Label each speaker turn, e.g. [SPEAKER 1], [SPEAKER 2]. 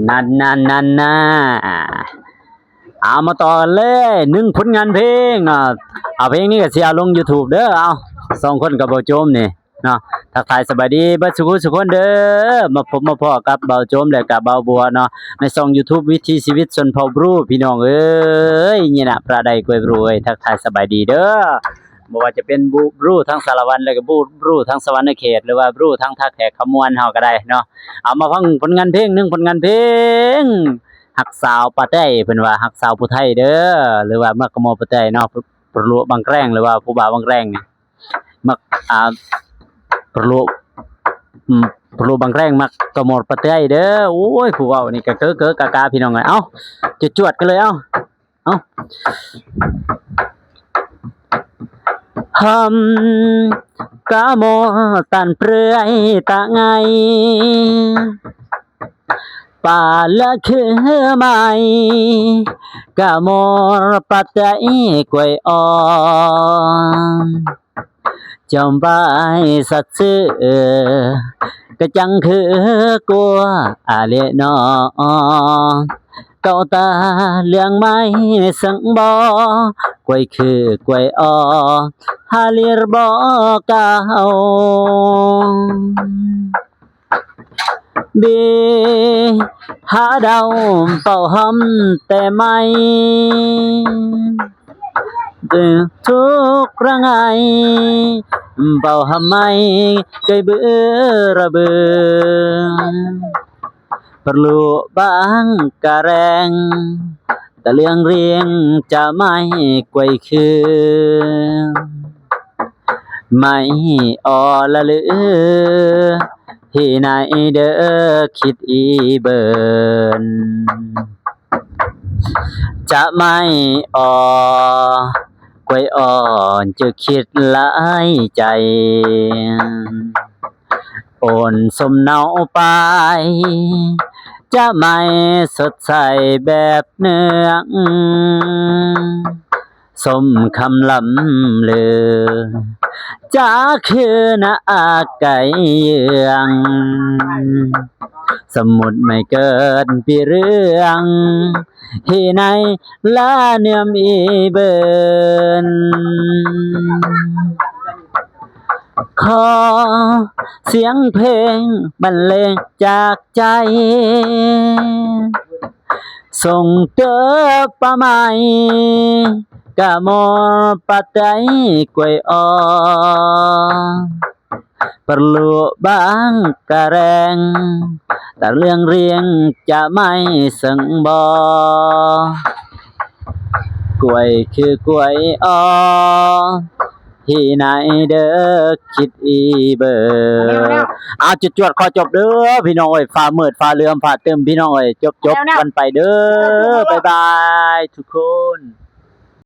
[SPEAKER 1] นั่นเอามาต่อเลย1ผลงานเพลงเอาเพลงนี้ก็สิเอาลง YouTube เด้อเอา2คนกับเบาโจมนี่เนาะทักทายสบายดีเบิดสุขคนเด้อมาพบมาพ้อกับเบาโจมและกับเบาบัวเนาะในช่อง YouTube วิถีชีวิตชนเผ่าบรูพี่น้องเอ้ยนี่น่ะปลาใดกล้วยบรูเอ้ยทักทายสบายดีเด้อบ่ว่าจะเป็นบรูทั้งสารวัตรแล้วก็บรูทั้งสวรรณเขตหรือว่าบรูทั้งท่าแขกขมวนเฮาก็ได้เนาะเอามาฟังผลงานเพลง1ผลงานเพลงฮักสาวปาไต้เพิ่นว่าฮักสาวผู้ไทยเด้อหรือว่ามักกะโมปาไต้เนาะปรโลบางแกล้งหรือว่าผู้บ่าวบางแกล้งนี่มักปรโลปรโลบางแกล้งมักกะโมปาไต้เด้อโอ้ยผู้เว้านี่ก็เก้อกะพี่น้องเอ้ยเอ้าจวดๆกันเลยเอ้ากะโมตันเปรื่อยตะไงป่าละคือไม้กะโมปัตไตกวยอ่อนจอมบายสัตว์ซื่อกะจังคือกลัวอาเลนอเก้าตาเลืองไม้สังบ่กวยคือกวยอ่อฮาลิรบ่กาเฮาบีหาดาวเป่าหำแต่ไม่ทุกระไงเป่าหำไม่เคยเบื่อระเบือperlu bang karengแต่เรื่องเรียงจะไม่ไกวคืนไม่อ่อละลือที่ไหนเด้อคิดอีเบินจะไม่อ่อกวยอ่อนจะคิดหลายใจโอนสมเนาไปจะไม่สดใสแบบเนื้อสมคำลำเลือจะคือนาอาไก่เยืองสมุดไม่เกินปีเรื่องที่ในละเนียมอีเบินขอเสียงเพลงบรรเลงจากใจส่งเตอป่าไม้กะโมปะไตกวยอ่อperlu bang kareng แต่เรื่องเรียงจะไม่สังบ่กวยคือกวยอ่อที่ไหนเด้อคิดอีเบอเอาจวดขอจบเด้อพี่น้องเอ้ยฟ้ามืดฟ้าเหลื่อมฟ้าตึมพี่น้องเอ้ยจบกันไปเด้อบ๊ายบายทุกคน